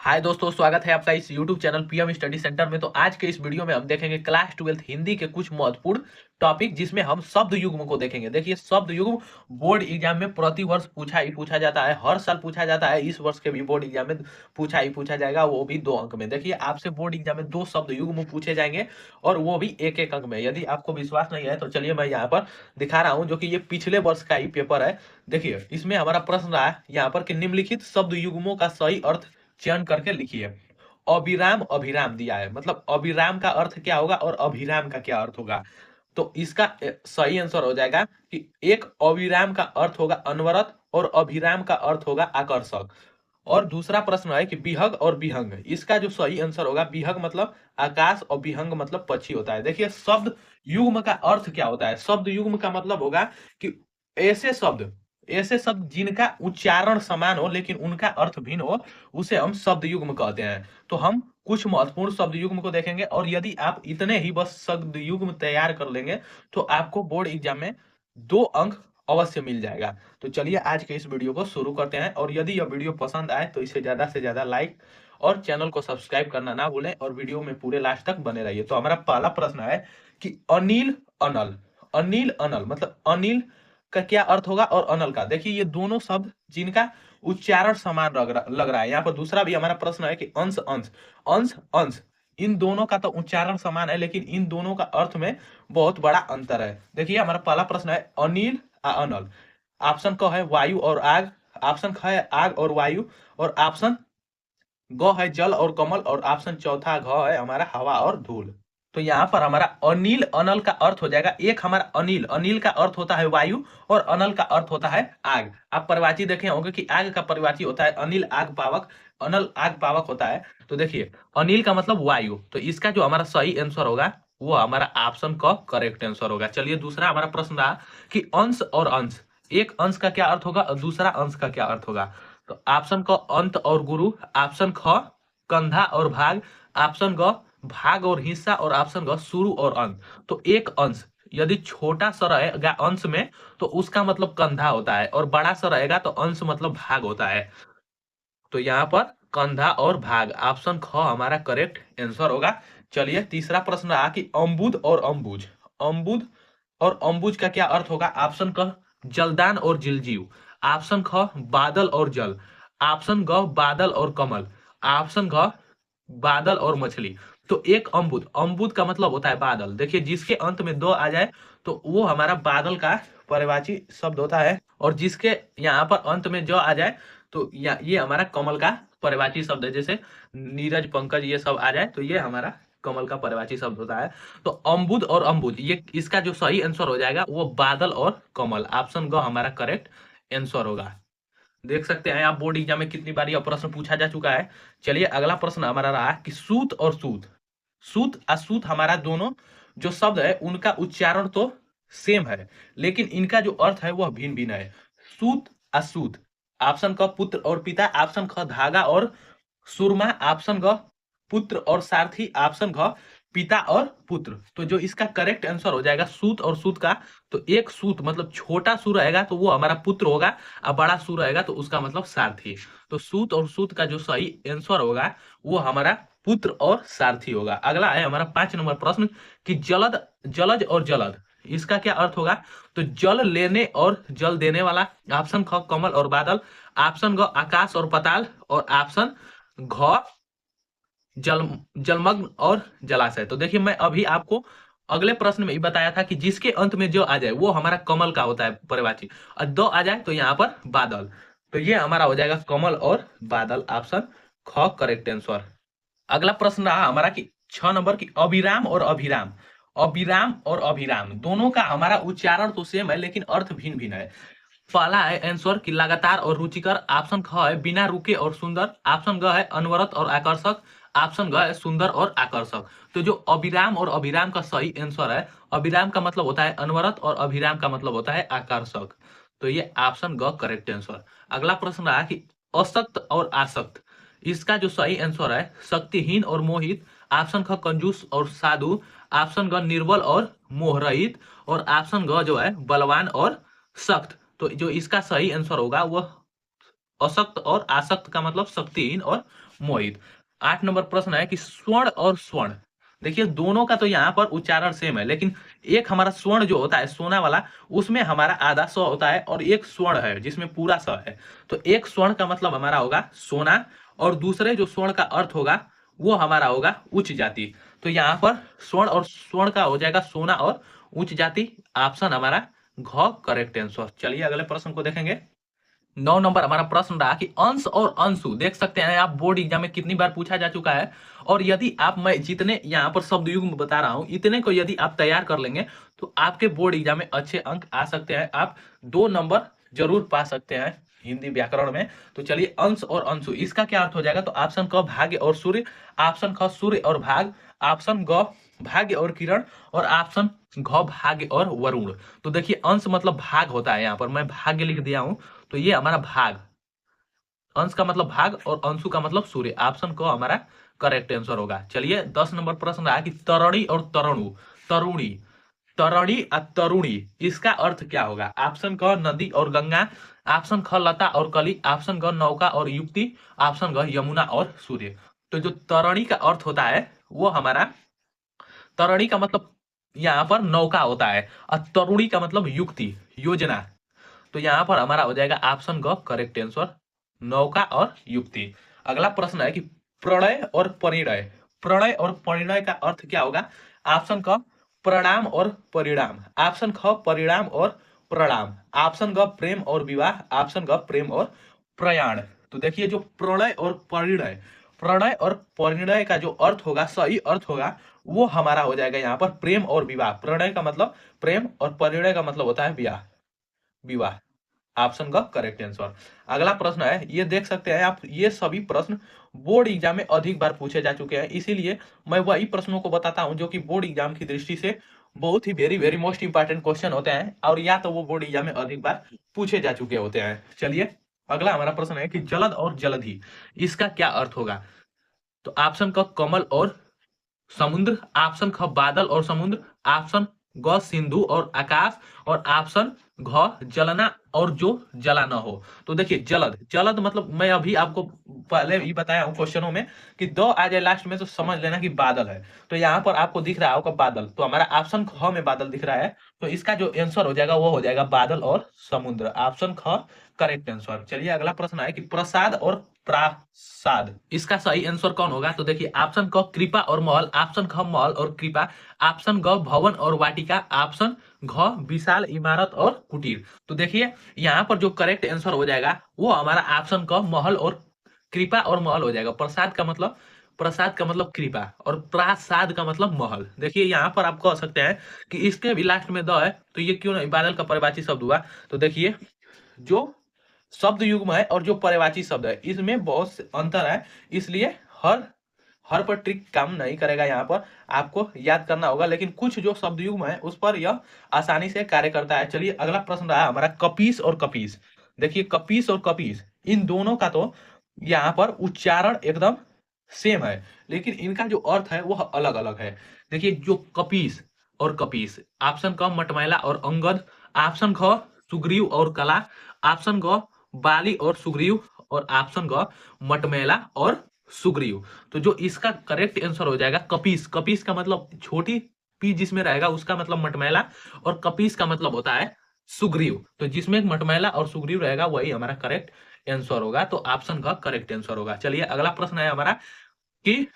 हाय दोस्तों, स्वागत है आपका इस YouTube channel PM study centre में। तो आज के इस वीडियो में हम देखेंगे क्लास 12 हिंदी के कुछ महत्वपूर्ण टॉपिक, जिसमें हम शब्द युग्म को देखेंगे। देखिए, शब्द युग्म बोर्ड एग्जाम में प्रति वर्ष पूछा जाता है, हर साल पूछा जाता है। इस वर्ष के भी बोर्ड एग्जाम में पूछा जाएगा, वो भी 2 अंक में। देखिए, आपसे बोर्ड एग्जाम में 2 शब्द युग्म पूछे जाएंगे और वो भी एक एक अंक में। यदि आपको विश्वास नहीं है तो चलिए मैं यहाँ पर दिखा रहा हूँ, जो कि ये पिछले वर्ष का ही पेपर है। देखिए, इसमें हमारा प्रश्न रहा है यहाँ पर कि निम्नलिखित शब्द युग्मों का सही अर्थ चयन करके लिखिए। अभिराम अभिराम दिया है, मतलब अभिराम का अर्थ क्या होगा और अभिराम का क्या अर्थ होगा। तो इसका सही आंसर हो जाएगा कि एक अभिराम का अर्थ होगा अनवरत और अभिराम का अर्थ होगा आकर्षक। और दूसरा प्रश्न है कि विहग और विहंग, इसका जो सही आंसर होगा, विहग मतलब आकाश और विहंग मतलब पक्षी होता है। देखिए, शब्द युग्म का अर्थ क्या होता है। शब्द युग्म का मतलब होगा कि ऐसे शब्द ऐसे शब्द जिनका उच्चारण समान हो लेकिन उनका अर्थ भिन्न हो, उसे हम शब्द युग्म कहते हैं। तो हम कुछ महत्वपूर्ण शब्द युग्म को देखेंगे, और यदि आप इतने ही बस शब्द युग्म तैयार कर लेंगे तो आपको बोर्ड एग्जाम में 2 अंक अवश्य मिल जाएगा। तो चलिए आज के इस वीडियो को शुरू करते हैं, और यदि यह वीडियो पसंद आए तो इसे ज्यादा से ज्यादा लाइक और चैनल को सब्सक्राइब करना ना भूलें, और वीडियो में पूरे लास्ट तक बने रहिए। तो हमारा पहला प्रश्न है कि अनिल अनल, अनिल अनल मतलब अनिल का क्या अर्थ होगा और अनल का। देखिए, ये दोनों शब्द जिनका उच्चारण समान लग रहा है। यहाँ पर दूसरा भी हमारा प्रश्न है कि अंश अंश, अंश अंश, इन दोनों का तो उच्चारण समान है लेकिन इन दोनों का अर्थ में बहुत बड़ा अंतर है। देखिए, हमारा पहला प्रश्न है अनिल अनल। ऑप्शन क है वायु और आग, ऑप्शन ख है आग और वायु, और ऑप्शन ग है जल और कमल, और ऑप्शन चौथा घ है हमारा हवा और धूल। तो यहाँ पर हमारा अनिल अनल का अर्थ हो जाएगा, एक हमारा अनिल, अनिल का अर्थ होता है वायु और अनल का अर्थ होता है आग। आप परिवाची देखे होंगे कि आग का परिवाची होता है अनिल आग पावक, अनल आग पावक होता है। तो देखिए, अनिल का मतलब वायु, तो इसका जो हमारा सही आंसर होगा वो हमारा ऑप्शन का करेक्ट आंसर होगा। चलिए, दूसरा हमारा प्रश्न रहा कि अंश और अंश, एक अंश का क्या अर्थ होगा और दूसरा अंश का क्या अर्थ होगा। तो ऑप्शन क अंत और गुरु, ऑप्शन ख कंधा और भाग, ऑप्शन ग भाग और हिस्सा, और ऑप्शन ग शुरू और अंत। तो एक अंश यदि छोटा सा रहेगा अंश में तो उसका मतलब कंधा होता है, और बड़ा सा रहेगा तो अंश मतलब भाग होता है। तो यहाँ पर कंधा और भाग, ऑप्शन ख हमारा करेक्ट आंसर होगा। चलिए, तीसरा प्रश्न रहा कि अम्बुद और अम्बुज, अम्बुद और अम्बुज का क्या अर्थ होगा। ऑप्शन क जलदान और जिलजीव, ऑप्शन ख बादल और जल, ऑप्शन ग बादल और कमल, ऑप्शन घ बादल और मछली। तो एक अम्बुद, अम्बुद का मतलब होता है बादल। देखिए, जिसके अंत में दो आ जाए तो वो हमारा बादल का पर्यायवाची शब्द होता है, और जिसके यहाँ पर अंत में जो आ जाए तो ये हमारा कमल का पर्यायवाची शब्द है। जैसे नीरज पंकज ये सब आ जाए तो ये हमारा कमल का पर्यायवाची शब्द होता है। तो अम्बुद और अम्बुज, ये इसका जो सही आंसर हो जाएगा वो बादल और कमल, ऑप्शन ग हमारा करेक्ट आंसर होगा। देख सकते हैं आप बोर्ड एग्जाम में कितनी बार यह प्रश्न पूछा जा चुका है। चलिए, अगला प्रश्न हमारा रहा कि सूत और सूत, सूत असूत हमारा दोनों जो शब्द है उनका उच्चारण तो सेम है लेकिन इनका जो अर्थ है वह भिन्न भिन्न है। सूत असूत, ऑप्शन क पुत्र और पिता, ऑप्शन ख धागा और सुरमा, ऑप्शन ग पुत्र और सारथी, ऑप्शन घ पिता और पुत्र। तो जो इसका करेक्ट आंसर हो जाएगा सूत और सूत का, तो एक सूत मतलब छोटा सू रहेगा तो वो हमारा पुत्र होगा, और बड़ा सू रहेगा तो उसका मतलब सारथी। तो सूत और सूत का जो सही आंसर होगा वो हमारा पुत्र और सारथी होगा। अगला है हमारा 5 नंबर प्रश्न कि जलद, जलज और जलद, इसका क्या अर्थ होगा। तो जल लेने और जल देने वाला, ऑप्शन ख कमल और बादल, ऑप्शन ग आकाश और पताल, और ऑप्शन घ जल जलमग्न और जलाशय। तो देखिए, मैं अभी आपको अगले प्रश्न में ही बताया था कि जिसके अंत में जो आ जाए वो हमारा कमल का होता है पर्यायवाची, और दो आ जाए तो यहाँ पर बादल। तो ये हमारा हो जाएगा कमल और बादल, ऑप्शन ख करेक्ट आंसर। अगला प्रश्न रहा हमारा कि 6 नंबर की अभिराम और अभिराम, अभिराम और अभिराम दोनों का हमारा उच्चारण तो सेम है लेकिन अर्थ भिन्न भिन्न है। पहला है आंसर कि लगातार और रुचिकर, ऑप्शन ख है बिना रुके और सुंदर, ऑप्शन ग है अनवरत और आकर्षक, ऑप्शन ग है सुंदर और आकर्षक। तो जो अभिराम और अभिराम का सही आंसर है, अभिराम का मतलब होता है अनवरत और अभिराम का मतलब होता है आकर्षक। तो ये ऑप्शन ग करेक्ट आंसर। अगला प्रश्न रहा कि असक्त और आसक्त, इसका जो सही आंसर है शक्तिहीन और मोहित, ऑप्शन ख कंजूस और साधु, ऑप्शन ग निर्बल और मोहरहित, और ऑप्शन ग जो है बलवान और सख्त। तो जो इसका सही आंसर होगा वह अशक्त और आसक्त का मतलब शक्तिहीन और मोहित। 8 नंबर प्रश्न है कि स्वर्ण और स्वर्ण, देखिए दोनों का तो यहाँ पर उच्चारण सेम है, लेकिन एक हमारा स्वर्ण जो होता है सोना वाला, उसमें हमारा आधा स होता है, और एक स्वर्ण है जिसमें पूरा स है। तो एक स्वर्ण का मतलब हमारा होगा सोना, और दूसरे जो स्वर्ण का अर्थ होगा वो हमारा होगा उच्च जाति। तो यहाँ पर स्वर्ण और स्वर्ण का हो जाएगा सोना और उच्च जाति। ऑप्शन हमारा घ करेक्ट आंसर। चलिए अगले प्रश्न को देखेंगे। 9 नंबर हमारा प्रश्न रहा कि अंश और अंशु, देख सकते हैं आप बोर्ड एग्जाम में कितनी बार पूछा जा चुका है। और यदि आप, मैं जितने यहाँ पर शब्द युग्म बता रहा हूं, इतने को यदि आप तैयार कर लेंगे तो आपके बोर्ड एग्जाम में अच्छे अंक आ सकते हैं, आप 2 नंबर जरूर पा सकते हैं हिंदी व्याकरण में। तो चलिए अंश और अंशु, इसका क्या अर्थ हो जाएगा? तो ऑप्शन क भाग्य और सूर्य, ऑप्शन ख सूर्य और भाग, ऑप्शन ग भाग्य और किरण, और ऑप्शन घ भाग्य और वरुण। तो देखिए अंश मतलब भाग होता है, यहाँ पर मैं भाग्य लिख दिया हूं, तो ये हमारा भाग, अंश का मतलब भाग और अंशु का मतलब सूर्य। ऑप्शन क हमारा करेक्ट आंसर होगा। चलिए 10 नंबर प्रश्न रहा कि तरणी और तरणु, तरुणी, तरणी और तरुणी, इसका अर्थ क्या होगा? ऑप्शन क नदी और गंगा, ऑप्शन ख लता और कली, ऑप्शन ग नौका और युक्ति, ऑप्शन ग यमुना और सूर्य। तो जो तरणी का अर्थ होता है वो हमारा, तरणी का मतलब यहाँ पर नौका होता है, और तरुणी का मतलब युक्ति, योजना। तो यहाँ पर हमारा हो जाएगा ऑप्शन ग करेक्ट आंसर, नौका और युक्ति। अगला प्रश्न है कि प्रणय और परिणय, प्रणय और परिणय का अर्थ क्या होगा? ऑप्शन क प्रणाम और परिणाम, ऑप्शन ख परिणाम और प्रणाम, ऑप्शन ग प्रेम और विवाह, ऑप्शन ग प्रेम और प्रयाण। तो देखिए जो प्रणय और परिणय, प्रणय और परिणय का जो अर्थ होगा, सही अर्थ होगा, वो हमारा हो जाएगा यहाँ पर प्रेम और विवाह। प्रणय का मतलब प्रेम और परिणय का मतलब होता है विवाह, विवाह। ऑप्शन का करेक्ट आंसर। अगला प्रश्न है, ये देख सकते हैं आप, ये सभी प्रश्न बोर्ड एग्जाम में अधिक बार पूछे जा चुके हैं, इसीलिए मैं वही प्रश्नों को बताता हूं जो कि बोर्ड एग्जाम की दृष्टि से बहुत ही very very most important question होते हैं, और या तो वो बोर्ड एग्जाम में अधिक बार पूछे जा चुके होते हैं। चलिए अगला हमारा प्रश्न है कि जलद और जलधि, इसका क्या अर्थ होगा? तो ऑप्शन क कमल और समुद्र, ऑप्शन ख बादल और समुद्र, ऑप्शन ग सिंधु और आकाश, और ऑप्शन घ जलना और जो जला न हो। तो देखिए जलद, जलद मतलब मैं अभी आपको पहले ही बताया हूं क्वेश्चनों में कि दो आ जाए लास्ट में तो समझ लेना कि बादल है। तो यहाँ पर आपको दिख रहा होगा बादल, तो हमारा ऑप्शन ख में बादल दिख रहा है, तो इसका जो आंसर हो जाएगा वो हो जाएगा बादल और समुद्र। ऑप्शन ख करेक्ट आंसर। चलिए अगला प्रश्न है कि प्रसाद और प्रासाद, इसका सही आंसर कौन होगा? तो देखिए ऑप्शन क कृपा और महल, ऑप्शन ख महल और कृपा, ऑप्शन ग भवन और वाटिका, ऑप्शन घ विशाल इमारत और कुटीर। तो देखिए यहाँ पर जो करेक्ट आंसर हो जाएगा वो हमारा ऑप्शन क महल और कृपा और महल हो जाएगा। प्रसाद का मतलब, प्रसाद का मतलब कृपा, और प्रासाद का मतलब महल। देखिए यहाँ पर आप कह सकते हैं कि इसके भी लास्ट में द है, तो ये क्यों नहीं बादल का पर्यायवाची शब्द हुआ? तो देखिए जो शब्द युग्म है और जो पर्यायवाची शब्द है इसमें बहुत से अंतर है, इसलिए हर हर पर ट्रिक काम नहीं करेगा, यहाँ पर आपको याद करना होगा, लेकिन कुछ जो शब्द युग्म है उस पर यह आसानी से कार्य करता है। चलिए अगला प्रश्न रहा हमारा कपीस और कपीस। देखिए कपीस और कपीस, इन दोनों का तो यहाँ पर उच्चारण एकदम सेम है, लेकिन इनका जो अर्थ है वह अलग अलग है। देखिए जो कपीस और कपीस, ऑप्शन क मटमैला और अंगद, ऑप्शन ख सुग्रीव और कला, ऑप्शन ग बाली और सुग्रीव, और ऑप्शन ग मटमैला और सुग्रीव। तो जो इसका करेक्ट आंसर हो जाएगा कपीस। कपीस का मतलब छोटी पी जिसमें रहेगा उसका मतलब मटमैला, और कपीस का मतलब होता है सुग्रीव। तो जिसमें मटमैला और सुग्रीव रहेगा वही हमारा करेक्ट आंसर होगा, तो ऑप्शन का करेक्ट आंसर होगा। चलिए अगला प्रश्न है हमारा कि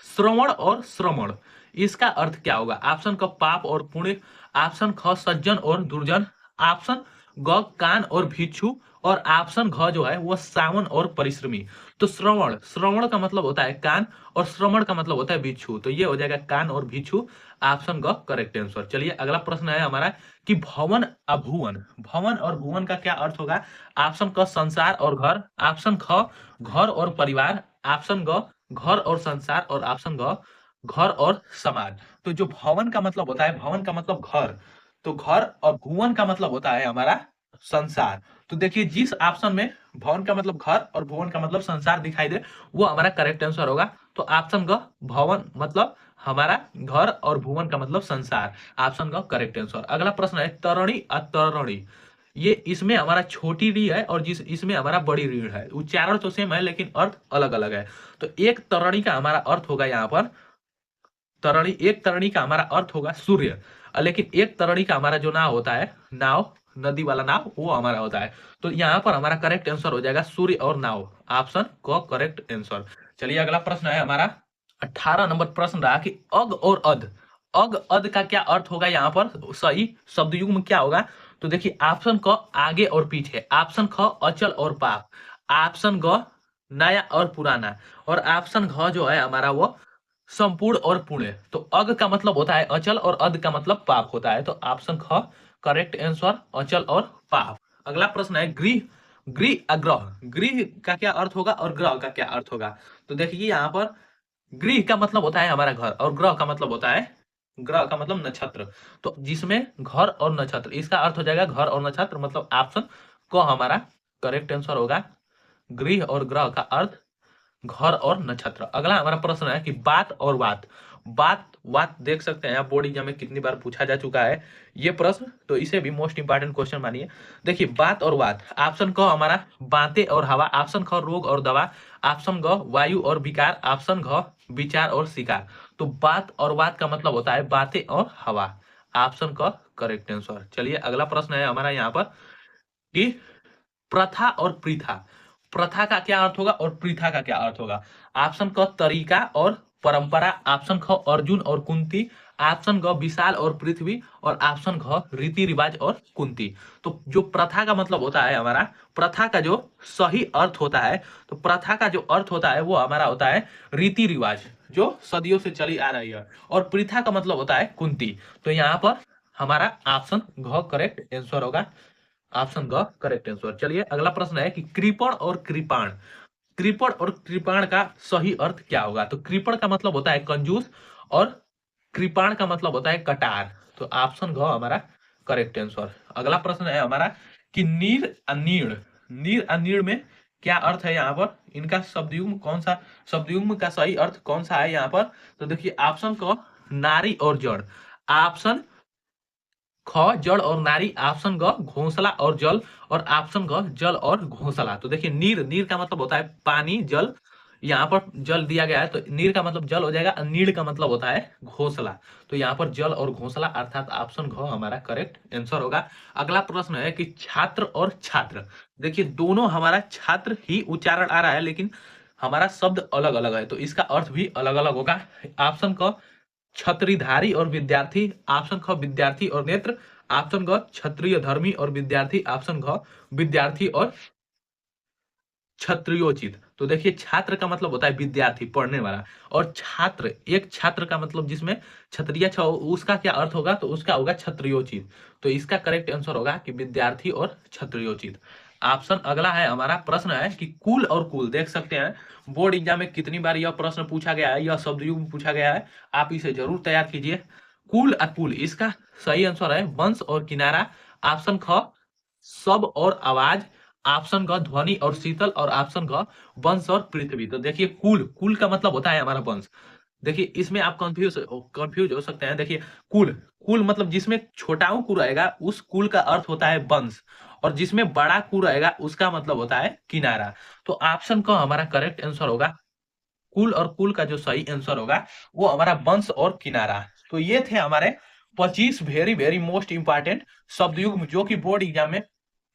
श्रवण और श्रमण, इसका अर्थ क्या होगा? ऑप्शन क पाप और पुण्य, ऑप्शन ख सज्जन और दुर्जन, ऑप्शन ग कान और भिक्षु, और ऑप्शन घ जो है वो सावन और परिश्रमी। तो श्रवण, श्रवण का मतलब होता है कान, और श्रमण का मतलब होता है भिक्षु, तो ये हो जाएगा कान और भिक्षु। ऑप्शन ग करेक्ट आंसर। चलिए अगला प्रश्न है हमारा कि भवन अभुवन, भवन और भुवन का क्या अर्थ होगा? ऑप्शन क संसार और घर, ऑप्शन ख घर और परिवार, ऑप्शन ग घर और संसार, और ऑप्शन ग घर और समाज। तो जो भवन का मतलब होता है, भवन का मतलब घर, तो घर, और भुवन का मतलब होता है हमारा संसार। तो देखिए जिस ऑप्शन में भवन का मतलब घर और भुवन का मतलब संसार दिखाई दे वो हमारा करेक्ट आंसर होगा। तो ऑप्शन ग भवन मतलब हमारा घर और भुवन का मतलब संसार, ऑप्शन ग करेक्ट आंसर। अगला प्रश्न है तरणी अतरणी, ये इसमें हमारा छोटी री है और इसमें हमारा बड़ी री है। उच्चारण तो सेम है लेकिन अर्थ अलग अलग है। तो एक तरणी का हमारा अर्थ होगा यहाँ पर एक तरणी का हमारा अर्थ होगा सूर्य, लेकिन एक तरणी का हमारा जो नाव होता है, नाव नदी वाला नाव, वो हमारा होता है। तो यहाँ पर हमारा करेक्ट आंसर हो जाएगा सूर्य और नाव, ऑप्शन को करेक्ट आंसर। चलिए अगला प्रश्न है हमारा 18 नंबर प्रश्न रहा कि अग और अध, अग अध का क्या अर्थ होगा यहाँ पर, सही शब्द युग्म क्या होगा। तो देखिए ऑप्शन क आगे और पीछे, ऑप्शन ख अचल और पाप, ऑप्शन ग नया और पुराना, और ऑप्शन घ जो है हमारा वो संपूर्ण और पुण्य। तो अग का मतलब होता है अचल और अध का मतलब पाप होता है। तो ऑप्शन ख करेक्ट आंसर, अचल और पाप। अगला प्रश्न है गृह, गृह अग्रह, गृह का क्या अर्थ होगा और ग्रह का क्या अर्थ होगा। तो देखिए यहाँ पर गृह का मतलब होता है हमारा घर और ग्रह का मतलब होता है, ग्रह का मतलब नक्षत्र। तो जिसमें घर और नक्षत्र, इसका अर्थ हो जाएगा घर और नक्षत्र, मतलब ऑप्शन को हमारा करेक्ट आंसर होगा। गृह और ग्रह का अर्थ घर और नक्षत्र। अगला हमारा प्रश्न है कि बात और वात, बात वात देख सकते हैं आप बोर्ड एग्जाम में कितनी बार पूछा जा चुका है ये प्रश्न, तो इसे भी मोस्ट इंपॉर्टेंट क्वेश्चन मानिए। देखिए बात और वात, ऑप्शन क हमारा बातें और हवा, ऑप्शन ख रोग और दवा, ऑप्शन ग वायु और विकार, ऑप्शन घ विचार और शिकार। तो बात और वात का मतलब होता है बातें और हवा, ऑप्शन क करेक्ट आंसर। चलिए अगला प्रश्न है हमारा यहाँ पर कि प्रथा और प्रथा, प्रथा का क्या अर्थ होगा और प्रथा का क्या अर्थ होगा। ऑप्शन क तरीका और परंपरा, ऑप्शन ख अर्जुन और कुंती, ऑप्शन ग विशाल और पृथ्वी, और ऑप्शन घ रीति रिवाज और कुंती। तो जो प्रथा का मतलब होता है हमारा, प्रथा का जो सही अर्थ होता है, तो प्रथा का जो अर्थ होता है वो हमारा होता है रीति रिवाज, जो सदियों से चली आ रही है, और प्रथा का मतलब होता है कुंती। तो यहाँ पर हमारा ऑप्शन घ करेक्ट आंसर होगा, ऑप्शन ग करेक्ट आंसर। चलिए अगला प्रश्न है कि कृपण और कृपाण, कृपण और कृपाण का सही अर्थ क्या होगा। तो कृपण का मतलब होता है कंजूस और कृपाण का मतलब होता है कटार। तो ऑप्शन घ हमारा करेक्ट आंसर। अगला प्रश्न है हमारा कि नीर अनीड़, नीर अनीड़ में क्या अर्थ है यहाँ पर, इनका शब्दयुग्म कौन सा, शब्दयुग्म का सही अर्थ कौन सा है यहाँ पर। तो देखिए ऑप्शन क नारी और जड़, ऑप्शन ख जल और नारी, ऑप्शन ग घोंसला और जल, और ऑप्शन ग जल और घोंसला। तो देखिए नीर, नीर का मतलब होता है पानी जल, यहाँ पर जल दिया गया है तो नीर का मतलब जल हो जाएगा, नीड़ का मतलब होता है घोंसला। तो यहाँ पर जल और घोंसला अर्थात ऑप्शन घ हमारा करेक्ट आंसर होगा। अगला प्रश्न है कि छात्र और छात्र, देखिए दोनों हमारा छात्र ही उच्चारण आ रहा है लेकिन हमारा शब्द अलग अलग है, तो इसका अर्थ भी अलग अलग होगा। ऑप्शन क छत्रीधारी और विद्यार्थी, ऑप्शन ख विद्यार्थी और नेत्र, ऑप्शन ग क्षत्रिय धर्मी और विद्यार्थी, ऑप्शन घ विद्यार्थी और क्षत्रियोचित। तो देखिए छात्र का मतलब होता है विद्यार्थी पढ़ने वाला, और छात्र एक छात्र का मतलब जिसमें क्षत्रिय छ उसका क्या अर्थ होगा, तो उसका होगा क्षत्रियोचित। तो इसका करेक्ट आंसर होगा कि विद्यार्थी और क्षत्रियोचित। ऑप्शन अगला है हमारा प्रश्न है कि कुल और कुल, देख सकते हैं बोर्ड एग्जाम में कितनी बार यह प्रश्न पूछा गया है, यह शब्द युग्म पूछा गया है, आप इसे जरूर तैयार कीजिए। कुल और कुल, इसका सही आंसर है वंश और किनारा, ऑप्शन ख सब और आवाज, ऑप्शन ग ध्वनि और शीतल, और ऑप्शन ग वंश और पृथ्वी। तो देखिए कुल, कुल का मतलब होता है हमारा वंश। देखिए इसमें आप कंफ्यूज हो सकते हैं। देखिए कुल, कुल मतलब जिसमें छोटा कु रहेगा उस कुल का अर्थ होता है वंश, और जिसमें बड़ा कु रहेगा उसका मतलब होता है किनारा। तो ऑप्शन का हमारा करेक्ट आंसर होगा कुल, और कुल का जो सही आंसर होगा वो हमारा वंश और किनारा। तो ये थे हमारे 25 वेरी वेरी मोस्ट इंपॉर्टेंट शब्द युग्म जो कि बोर्ड एग्जाम में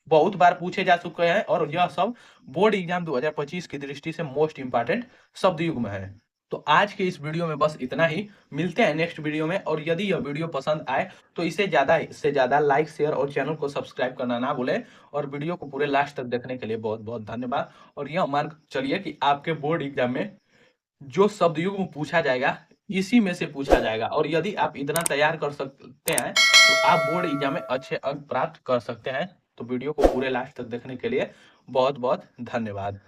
बहुत बार पूछे जा चुके हैं, और यह सब बोर्ड एग्जाम 2025 की दृष्टि से मोस्ट इंपॉर्टेंट शब्द युग्म है। तो आज के इस वीडियो में बस इतना ही, मिलते हैं नेक्स्ट वीडियो में। और यदि यह वीडियो पसंद आए तो इसे ज्यादा से ज्यादा लाइक शेयर और चैनल को सब्सक्राइब करना ना भूलें, और वीडियो को पूरे लास्ट तक देखने के लिए बहुत बहुत धन्यवाद। और यह मान चलिए कि आपके बोर्ड एग्जाम में जो शब्द युग्म पूछा जाएगा इसी में से पूछा जाएगा, और यदि आप इतना तैयार कर सकते हैं तो आप बोर्ड एग्जाम में अच्छे अंक प्राप्त कर सकते हैं। तो वीडियो को पूरे लास्ट तक देखने के लिए बहुत बहुत धन्यवाद।